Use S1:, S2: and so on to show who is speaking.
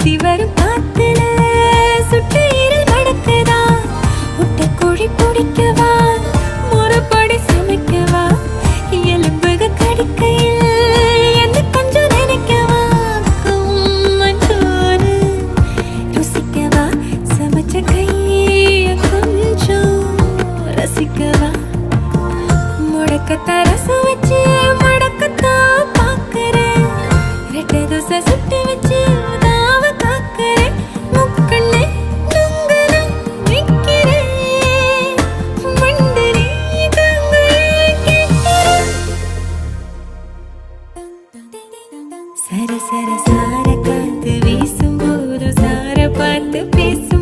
S1: சுத்தி வரும் காத்துல சுட்டு ஈரல் கடக்குதா முட்டை கோழி பிடிக்கவா முறைப்படி சமைக்கவா எலும்புக கடிக்கையில் என்ன கொஞ்சம் நினைக்கவா மஞ்சோறு ருசிக்கவா சமைச்ச கைய கொஞ்சம் ரசிக்கவா முடக்கத்த ரசம் வச்சு மடக்கத்தான் பாக்குறேன் ரெட்டை தோசை சுட்டு வச்சு தாவ காக்குறேன் முக்கண்ணு நுங்கன நிக்கிறேன் மண்டரி கங்கையை கேட்கிறேன் சர சர சார காத்து வீசும்போது சார பார்த்து பேசும்